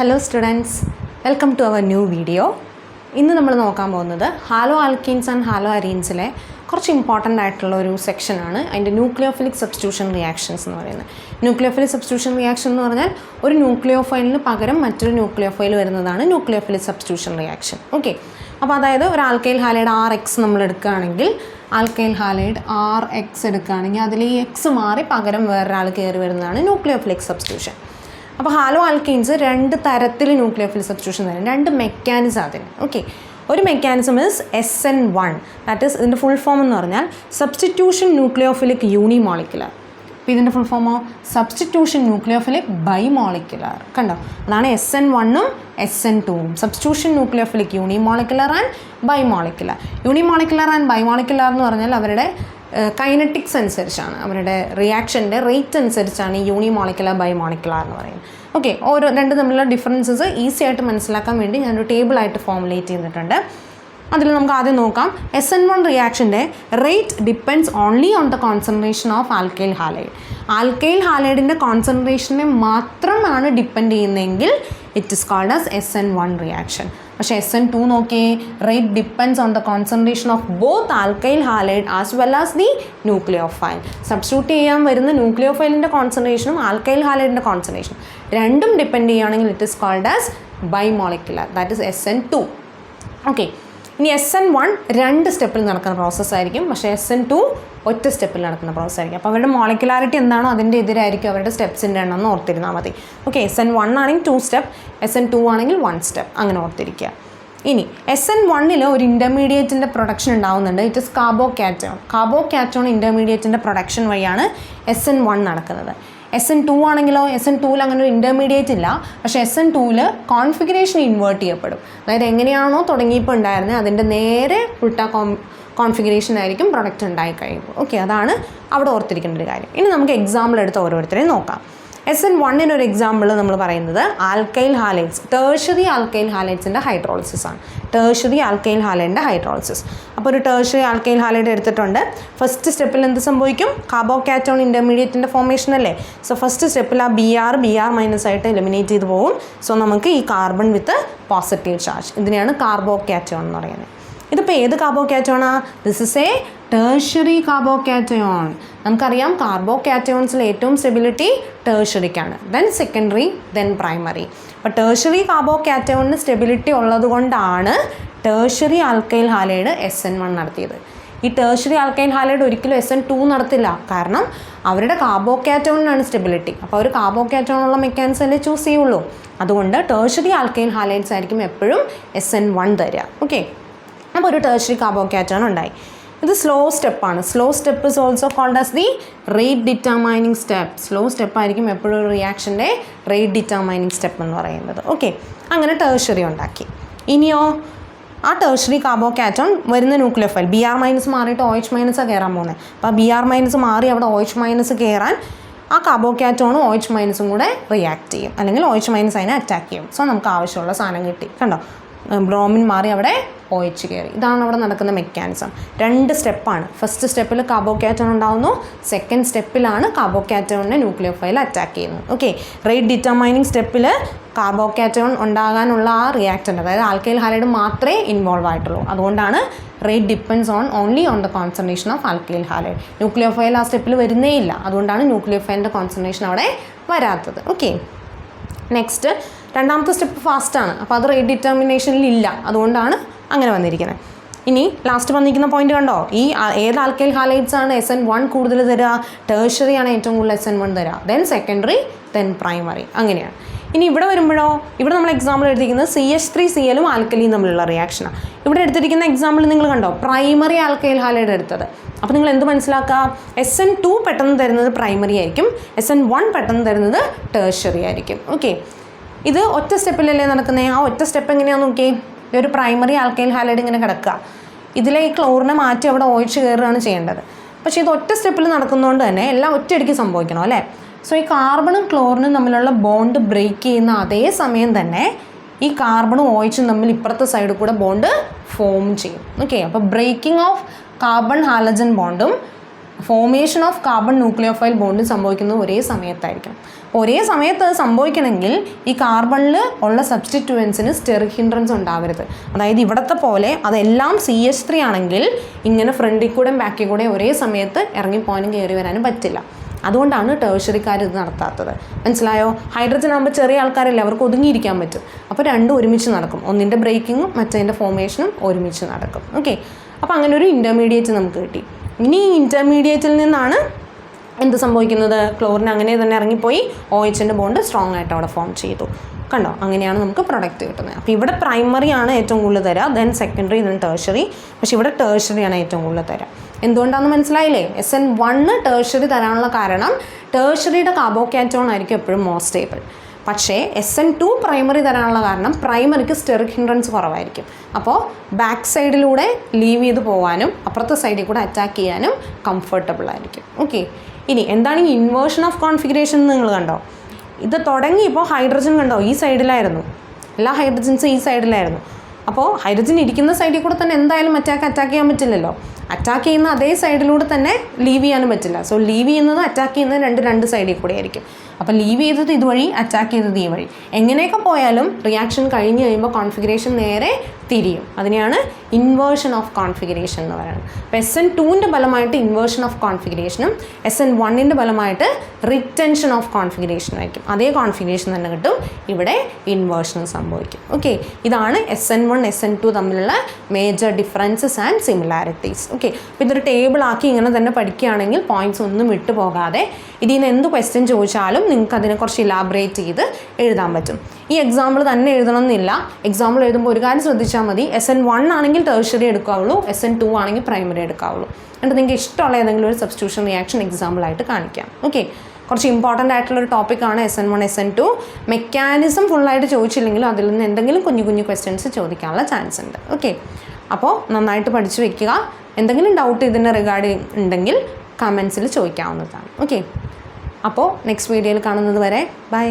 Hello students, welcome to our new video. ഇന്ന് നമ്മൾ നോക്കാൻ പോകുന്നത് ഹാലോ ആൽക്കീൻസ് ആൻഡ് ഹാലോ അരീൻസിലെ കുറച്ച് ഇമ്പോർട്ടൻ്റ് ആയിട്ടുള്ള ഒരു സെക്ഷനാണ് അതിൻ്റെ ന്യൂക്ലിയോഫിലിക് സബ്സ്റ്റിറ്റ്യൂഷൻ റിയാക്ഷൻസ് എന്ന് പറയുന്നത്. ന്യൂക്ലിയോഫിലിക് സബ്സ്റ്റിറ്റ്യൂഷൻ റിയാക്ഷൻ എന്ന് പറഞ്ഞാൽ ഒരു ന്യൂക്ലിയോഫൈലിന് പകരം മറ്റൊരു ന്യൂക്ലിയോഫൈൽ വരുന്നതാണ് ന്യൂക്ലിയോഫിലിക് സബ്സ്റ്റിറ്റ്യൂഷൻ റിയാക്ഷൻ. ഓക്കെ, അപ്പോൾ അതായത് ഒരു ആൽക്കൈൽ ഹാലൈഡ് RX നമ്മൾ എടുക്കുകയാണെങ്കിൽ, ആൽക്കൈൽ ഹാലൈഡ് RX എടുക്കുകയാണെങ്കിൽ അതിൽ ഈ എക്സ് മാറി പകരം വേറൊരാൾ കയറി വരുന്നതാണ് ന്യൂക്ലിയോഫിലിക് സബ്സ്റ്റിറ്റ്യൂഷൻ. അപ്പോൾ ഹാലോ ആൽക്കീൻസ് രണ്ട് തരത്തിൽ ന്യൂക്ലിയോഫിലിക് സബ്സ്റ്റിറ്റ്യൂഷൻ തരും, രണ്ട് മെക്കാനിസം അതിന്. ഓക്കെ, ഒരു mechanism is SN1, that is ഇതിൻ്റെ ഫുൾ ഫോം എന്ന് പറഞ്ഞാൽ സബ്സ്റ്റിറ്റ്യൂഷൻ ന്യൂക്ലിയോഫിലിക് യൂണിമോളിക്കുലർ. അപ്പോൾ ഇതിൻ്റെ ഫുൾ ഫോമോ സബ്സ്റ്റിറ്റ്യൂഷൻ ന്യൂക്ലിയോഫിലിക് ബൈമോളിക്കുലർ. കണ്ടോ, അതാണ് SN1ഉം SN2ഉം, substitution nucleophilic unimolecular and bimolecular. Unimolecular and bimolecular എന്ന് പറഞ്ഞാൽ അവരുടെ കൈനറ്റിക്സ് അനുസരിച്ചാണ്, അവരുടെ റിയാക്ഷൻ്റെ റേറ്റ് അനുസരിച്ചാണ് ഈ യൂണിമോളിക്കുലർ ബൈമോളിക്കുലർ എന്ന് പറയുന്നത്. ഓക്കെ, ഓരോ രണ്ട് തമ്മിലുള്ള ഡിഫറൻസസ് ഈസി ആയിട്ട് മനസ്സിലാക്കാൻ വേണ്ടി ഞാനൊരു ടേബിളായിട്ട് ഫോമുലേറ്റ് ചെയ്തിട്ടുണ്ട്. അതിൽ നമുക്ക് ആദ്യം നോക്കാം. SN1 റിയാക്ഷൻ്റെ rate depends only on the concentration of alkyl halide. Alkyl ഹാലൈഡിൻ്റെ കോൺസെൻട്രേഷനെ മാത്രമാണ് ഡിപ്പെൻഡ് ചെയ്യുന്നതെങ്കിൽ it is called as SN1 reaction. പക്ഷേ SN2 നോക്കിയേ, rate depends on the concentration of both alkyl halide as well as the nucleophile. Substitute ചെയ്യാൻ വരുന്ന ന്യൂക്ലിയോഫൈലിൻ്റെ കോൺസെൻട്രേഷനും alkyl ഹാലൈഡിൻ്റെ കോൺസെൻട്രേഷനും രണ്ടും depend ചെയ്യുകയാണെങ്കിൽ it is called as bimolecular, that is SN2. Okay, ഇനി SN1 രണ്ട് സ്റ്റെപ്പിൽ നടക്കുന്ന പ്രോസസ്സായിരിക്കും, പക്ഷേ SN2 ഒറ്റ സ്റ്റെപ്പിൽ നടക്കുന്ന പ്രോസസ്സായിരിക്കും. അപ്പോൾ അവരുടെ മോളിക്കുലാരിറ്റി എന്താണോ അതിൻ്റെ എതിരായിരിക്കും അവരുടെ സ്റ്റെപ്സിൻ്റെ എണ്ണം എന്ന് ഓർത്തിരുന്നാൽ മതി. ഓക്കെ, SN1 ആണെങ്കിൽ 2 സ്റ്റെപ്പ്, SN2 ആണെങ്കിൽ 1 സ്റ്റെപ്പ്, അങ്ങനെ ഓർത്തിരിക്കുക. ഇനി SN1 ഒരു ഇൻ്റർമീഡിയറ്റിൻ്റെ പ്രൊഡക്ഷൻ ഉണ്ടാകുന്നുണ്ട്, ഇറ്റ് ഇസ് കാർബോകാറ്റോൺ. കാർബോകാറ്റോൺ ഇൻ്റർമീഡിയറ്റിൻ്റെ പ്രൊഡക്ഷൻ വഴിയാണ് SN1 നടക്കുന്നത്. SN2 ആണെങ്കിലോ, SN2 അങ്ങനെ ഒരു ഇൻ്റർമീഡിയറ്റ് ഇല്ല, പക്ഷേ SN2 കോൺഫിഗറേഷൻ ഇൻവേർട്ട് ചെയ്യപ്പെടും. അതായത് എങ്ങനെയാണോ തുടങ്ങിയപ്പോൾ ഉണ്ടായിരുന്നത് അതിൻ്റെ നേരെ ഉൾട്ട കോൺഫിഗറേഷൻ ആയിരിക്കും പ്രൊഡക്റ്റ് ഉണ്ടായി കഴിയുമ്പോൾ. ഓക്കെ, അതാണ് അവിടെ ഓർത്തിരിക്കേണ്ട ഒരു കാര്യം. ഇനി നമുക്ക് എക്സാമ്പിൾ എടുത്ത് ഓരോരുത്തരെയും നോക്കാം. SN1 ഒരു എക്സാമ്പിൾ നമ്മൾ പറയുന്നത് ആൽക്കൈൽ ഹാലൈഡ്സ്, ടേഴ്ഷറി ആൽക്കൈൽ ഹാലൈഡ്സിൻ്റെ ഹൈഡ്രോളിസിസ് ആണ്. ടേഴ്ഷറി ആൽക്കൈൽ ഹാലൈഡിൻ്റെ ഹൈഡ്രോളിസിസ്. അപ്പോൾ ഒരു ടേഴ്ഷറി ആൽക്കൈൽ ഹാലൈഡ് എടുത്തിട്ടുണ്ട്. ഫസ്റ്റ് സ്റ്റെപ്പിൽ എന്ത് സംഭവിക്കും? കാർബോകാറ്റോൺ ഇൻ്റർമീഡിയറ്റിൻ്റെ ഫോർമേഷൻ അല്ലേ. സോ ഫസ്റ്റ് സ്റ്റെപ്പിൽ ആ BR മൈനസ് ആയിട്ട് എലിമിനേറ്റ് ചെയ്ത് പോകും. സോ നമുക്ക് ഈ കാർബൺ വിത്ത് പോസിറ്റീവ് ചാർജ്, ഇതിനെയാണ് കാർബോകാറ്റോൺ എന്ന് പറയുന്നത്. ഇതിപ്പോൾ ഏത് കാർബോകാറ്റോണാ? This is a tertiary carbocation. നമുക്കറിയാം കാർബോകാറ്റയോൺസിൽ ഏറ്റവും സ്റ്റെബിലിറ്റി ടേഴ്ഷറിക്കാണ്, ദെൻ സെക്കൻഡറി, ദെൻ പ്രൈമറി. അപ്പോൾ ടേഴ്ഷറി കാർബോകാറ്റയോണിന് സ്റ്റെബിലിറ്റി ഉള്ളത് കൊണ്ടാണ് ടേഴ്ഷറി ആൽക്കൈൽ ഹാലൈഡ് SN1 നടത്തിയത്. ഈ ടേഴ്ഷറി ആൽക്കൈൽ ഹാലൈഡ് ഒരിക്കലും SN2 നടത്തില്ല, കാരണം അവരുടെ കാർബോകാറ്റോണിനാണ് സ്റ്റെബിലിറ്റി. അപ്പോൾ അവർ കാർബോകാറ്റോണുള്ള മെക്കാനിസമല്ലേ ചൂസ് ചെയ്യുള്ളൂ. അതുകൊണ്ട് ടേഴ്ഷറി ആൽക്കൈൽ ഹാലൈഡ്സ് ആയിരിക്കും എപ്പോഴും SN1 തരിക. ഓക്കെ, അപ്പോൾ ഒരു ടേഴ്ഷറി കാർബോകാറ്റോൺ ഉണ്ടായി. ഇത് സ്ലോ സ്റ്റെപ്പാണ്. Slow step is also called as the rate determining step. Slow സ്റ്റെപ്പായിരിക്കും എപ്പോഴും ഒരു റിയാക്ഷൻ്റെ റേറ്റ് ഡിറ്റർമൈനിങ് സ്റ്റെപ്പ് എന്ന് പറയുന്നത്. ഓക്കെ, അങ്ങനെ ടേഴ്ഷറി ഉണ്ടാക്കി. ഇനിയോ ആ ടേഴ്ഷറി കാർബോകാറ്റോൺ വരുന്ന ന്യൂക്ലിയോഫൈൽ BR- മാറിയിട്ട് OH- കയറാൻ പോകുന്നത്. അപ്പോൾ BR- മാറി അവിടെ OH- കയറാൻ ആ കാർബോകാറ്റോണും OH- കൂടെ റിയാക്ട് ചെയ്യും, അല്ലെങ്കിൽ OH- അതിനെ അറ്റാക്ക് ചെയ്യും. സോ നമുക്ക് ആവശ്യമുള്ള സാധനം കിട്ടി. കണ്ടോ, ബ്രോമിൻ മാറി അവിടെ OH കയറി. ഇതാണ് അവിടെ നടക്കുന്ന മെക്കാനിസം. രണ്ട് സ്റ്റെപ്പാണ്. ഫസ്റ്റ് സ്റ്റെപ്പിൽ കാർബോകാറ്റോൺ ഉണ്ടാകുന്നു, സെക്കൻഡ് സ്റ്റെപ്പിലാണ് കാർബോകാറ്റോണിനെ ന്യൂക്ലിയോഫൈൽ അറ്റാക്ക് ചെയ്യുന്നത്. ഓക്കെ, റേറ്റ് ഡിറ്റർമൈനിങ് സ്റ്റെപ്പിൽ കാർബോകാറ്റോൺ ഉണ്ടാകാനുള്ള ആ റിയാക്ടൻ്റ്, അതായത് ആൽക്കൈൽ ഹാലൈഡ് മാത്രമേ ഇൻവോൾവ് ആയിട്ടുള്ളൂ. അതുകൊണ്ടാണ് rate depends only on the concentration of alkyl halide. Nucleophile ആ സ്റ്റെപ്പിൽ വരുന്നേ ഇല്ല, അതുകൊണ്ടാണ് ന്യൂക്ലിയോഫൈലിൻ്റെ കോൺസെൻട്രേഷൻ അവിടെ വരാത്തത്. ഓക്കെ, നെക്സ്റ്റ് രണ്ടാമത്തെ സ്റ്റെപ്പ് ഫാസ്റ്റാണ്. അപ്പോൾ അത് റേറ്റ് ഡിറ്റർമിനേഷനിൽ ഇല്ല, അതുകൊണ്ടാണ് അങ്ങനെ വന്നിരിക്കുന്നത്. ഇനി ലാസ്റ്റ് വന്നിരിക്കുന്ന പോയിന്റ് കണ്ടോ, ഈ ഏത് ആൽക്കൈൽ ഹാലൈഡ്സ് ആണ് SN1 കൂടുതൽ തരിക? ടേഴ്ഷറി ആണ് ഏറ്റവും കൂടുതൽ SN1 തരിക, ദെൻ സെക്കൻഡറി, ദെൻ പ്രൈമറി, അങ്ങനെയാണ്. ഇനി ഇവിടെ വരുമ്പോഴോ, ഇവിടെ നമ്മൾ എക്സാമ്പിൾ എടുത്തിരിക്കുന്നത് CH3Cl ആൽക്കലിയും തമ്മിലുള്ള റിയാക്ഷനാണ്. ഇവിടെ എടുത്തിരിക്കുന്ന എക്സാമ്പിൾ നിങ്ങൾ കണ്ടോ, പ്രൈമറി ആൽക്കൈൽ ഹാലൈഡ് എടുത്തത്. അപ്പോൾ നിങ്ങൾ എന്ത് മനസ്സിലാക്കുക? SN2 പെട്ടെന്ന് തരുന്നത് പ്രൈമറി ആയിരിക്കും, SN1 പെട്ടെന്ന് തരുന്നത് ടേഴ്ഷറി ആയിരിക്കും. ഓക്കെ, ഇത് ഒറ്റ സ്റ്റെപ്പിലല്ലേ നടക്കുന്നത്. ആ ഒറ്റ സ്റ്റെപ്പ് എങ്ങനെയാണെന്ന് നോക്കിയേ. ഒരു പ്രൈമറി ആൽക്കൈൽ ഹാലൈഡ് ഇങ്ങനെ കിടക്കുക, ഇതിലെ ഈ ക്ലോറിനെ മാറ്റി അവിടെ OH കയറുകയാണ് ചെയ്യേണ്ടത്. പക്ഷേ ഇത് ഒറ്റ സ്റ്റെപ്പിൽ നടക്കുന്നതുകൊണ്ട് തന്നെ എല്ലാം ഒറ്റയടിക്ക് സംഭവിക്കണം അല്ലേ. സോ ഈ കാർബണും ക്ലോറിനും തമ്മിലുള്ള ബോണ്ട് ബ്രേക്ക് ചെയ്യുന്ന അതേ സമയം തന്നെ ഈ കാർബണും OH തമ്മിൽ ഇപ്പുറത്തെ സൈഡിൽ കൂടെ ബോണ്ട് ഫോം ചെയ്യും. ഓക്കെ, അപ്പോൾ ബ്രേക്കിംഗ് ഓഫ് കാർബൺ ഹാലജൻ ബോണ്ടും ഫോർമേഷൻ ഓഫ് കാർബൺ ന്യൂക്ലിയോഫൈൽ ബോണ്ടും സംഭവിക്കുന്നത് ഒരേ സമയത്തായിരിക്കും. ഒരേ സമയത്ത് അത് സംഭവിക്കണമെങ്കിൽ ഈ കാർബണിൽ ഉള്ള സബ്സ്റ്റിറ്റ്യൂവൻസിന് സ്റ്റെറിക് ഹിൻഡ്രൻസ് ഉണ്ടാവരുത്. അതായത് ഇവിടത്തെ പോലെ അതെല്ലാം CH3 ആണെങ്കിൽ ഇങ്ങനെ ഫ്രണ്ടിൽ കൂടെ ബാക്കിൽ കൂടെ ഒരേ സമയത്ത് ഇറങ്ങിപ്പോകാനും കയറി വരാനും പറ്റില്ല. അതുകൊണ്ടാണ് ടേഴ്സറിക്കാർ ഇത് നടത്താത്തത്. മനസ്സിലായോ? ഹൈഡ്രജൻ ആകുമ്പോൾ ചെറിയ ആൾക്കാരല്ലേ, അവർക്ക് ഒതുങ്ങിയിരിക്കാൻ പറ്റും. അപ്പോൾ രണ്ടും ഒരുമിച്ച് നടക്കും. ഒന്നിൻ്റെ ബ്രേക്കിങ്ങും മറ്റേതിൻ്റെ ഫോർമേഷനും ഒരുമിച്ച് നടക്കും. ഓക്കെ, അപ്പോൾ അങ്ങനെ ഒരു ഇൻ്റർമീഡിയറ്റ് നമുക്ക് കിട്ടി. ഇനി ഈ ഇൻ്റർമീഡിയറ്റിൽ നിന്നാണ് എന്ത് സംഭവിക്കുന്നത്? ക്ലോറിൻ അങ്ങനെ തന്നെ ഇറങ്ങിപ്പോയി OHൻ്റെ ബോണ്ട് സ്ട്രോങ് ആയിട്ട് അവിടെ ഫോം ചെയ്തു. കണ്ടോ? അങ്ങനെയാണ് നമുക്ക് പ്രൊഡക്റ്റ് കിട്ടുന്നത്. അപ്പോൾ ഇവിടെ പ്രൈമറി ആണ് ഏറ്റവും കൂടുതൽ തരിക, ദെൻ സെക്കൻഡറി, ദെൻ ടേഴ്സറി. പക്ഷേ ഇവിടെ ടേഴ്സറിയാണ് ഏറ്റവും കൂടുതൽ തരിക. എന്തുകൊണ്ടാണെന്ന് മനസ്സിലായില്ലേ? SN1 ടേഴ്സറി തരാനുള്ള കാരണം ടേഴ്സറിയുടെ കാർബോകാറ്റോൺ ആയിരിക്കും എപ്പോഴും മോർ സ്റ്റേബിൾ. പക്ഷേ SN2 പ്രൈമറി തരാനുള്ള കാരണം പ്രൈമറിക്ക് സ്റ്റെറിക് ഹിൻഡ്രൻസ് കുറവായിരിക്കും. അപ്പോൾ ബാക്ക് സൈഡിലൂടെ ലീവ് ചെയ്ത് പോകാനും അപ്പുറത്തെ സൈഡിൽ കൂടെ അറ്റാക്ക് ചെയ്യാനും കംഫർട്ടബിൾ ആയിരിക്കും. ഓക്കെ, ഇനി എന്താണ് ഈ ഇൻവേർഷൻ ഓഫ് കോൺഫിഗറേഷൻ എന്ന് നിങ്ങൾ കണ്ടോ? ഇത് തുടങ്ങിയപ്പോൾ ഹൈഡ്രജൻ കണ്ടോ ഈ സൈഡിലായിരുന്നു, എല്ലാ ഹൈഡ്രജൻസും ഈ സൈഡിലായിരുന്നു. അപ്പോൾ ഹൈഡ്രജൻ ഇരിക്കുന്ന സൈഡിൽ കൂടെ തന്നെ എന്തായാലും അറ്റാക്ക് ചെയ്യാൻ പറ്റില്ലല്ലോ. അറ്റാക്ക് ചെയ്യുന്ന അതേ സൈഡിലൂടെ തന്നെ ലീവ് ചെയ്യാനും പറ്റില്ല. സോ ലീവ് ചെയ്യുന്നത് അറ്റാക്ക് ചെയ്യുന്നത് രണ്ട് സൈഡിൽ കൂടെ ആയിരിക്കും. അപ്പോൾ ലീവ് ചെയ്തത് ഇതുവഴി, അറ്റാക്ക് ചെയ്തത് ഈ വഴി. എങ്ങനെയൊക്കെ പോയാലും റിയാക്ഷൻ കഴിഞ്ഞ് കഴിയുമ്പോൾ കോൺഫിഗറേഷൻ നേരെ തിരിയും. അതിനെയാണ് ഇൻവേർഷൻ ഓഫ് കോൺഫിഗറേഷൻ എന്ന് പറയുന്നത്. അപ്പോൾ SN2ൻ്റെ ഫലമായിട്ട് ഇൻവേർഷൻ ഓഫ് കോൺഫിഗറേഷനും SN1ൻ്റെ ഫലമായിട്ട് റിറ്റൻഷൻ ഓഫ് കോൺഫിഗറേഷനും ആയിരിക്കും. അതേ കോൺഫിഗറേഷൻ തന്നെ കിട്ടും, ഇവിടെ ഇൻവേർഷനും സംഭവിക്കും. ഓക്കെ, ഇതാണ് SN1 SN2 തമ്മിലുള്ള major differences and similarities. Okay, അപ്പോൾ ഇതൊരു ടേബിളാക്കി ഇങ്ങനെ തന്നെ പഠിക്കുകയാണെങ്കിൽ പോയിൻറ്റ്സ് ഒന്നും വിട്ടു പോകാതെ ഇതിൽ നിന്ന് എന്ത് ക്വസ്റ്റ്യൻ ചോദിച്ചാലും നിങ്ങൾക്ക് അതിനെക്കുറിച്ച് ഇലാബറേറ്റ് ചെയ്ത് എഴുതാൻ പറ്റും. ഈ എക്സാമ്പിൾ തന്നെ എഴുതണം എന്നില്ല. എക്സാമ്പിൾ എഴുതുമ്പോൾ ഒരു കാര്യം ശ്രദ്ധിച്ചാൽ മതി, SN1 ആണെങ്കിൽ ടേഴ്സറി എടുക്കാവുള്ളൂ, SN2 ആണെങ്കിൽ പ്രൈമറി എടുക്കാവുള്ളൂ. എന്നിട്ട് നിങ്ങൾക്ക് ഇഷ്ടമുള്ള ഏതെങ്കിലും ഒരു സബ്സ്റ്റിറ്റ്യൂഷൻ റിയാക്ഷൻ എക്സാമ്പിളായിട്ട് കാണിക്കാം. ഓക്കെ, കുറച്ച് ഇമ്പോർട്ടൻ്റ് ആയിട്ടുള്ളൊരു ടോപ്പിക്കാണ് SN1 SN2. മെക്കാനിസം ഫുള്ളായിട്ട് ചോദിച്ചില്ലെങ്കിലും അതിൽ നിന്ന് എന്തെങ്കിലും കുഞ്ഞു ക്വസ്റ്റ്യൻസ് ചോദിക്കാനുള്ള ചാൻസ് ഉണ്ട്. ഓക്കെ, അപ്പോൾ നന്നായിട്ട് പഠിച്ചു വെക്കുക. എന്തെങ്കിലും ഡൗട്ട് ഇതിനെ റിഗാർഡിങ് ഉണ്ടെങ്കിൽ കമൻസിൽ ചോദിക്കാവുന്നതാണ്. ഓക്കെ, അപ്പോൾ നെക്സ്റ്റ് വീഡിയോയിൽ കാണുന്നത് വരെ ബൈ.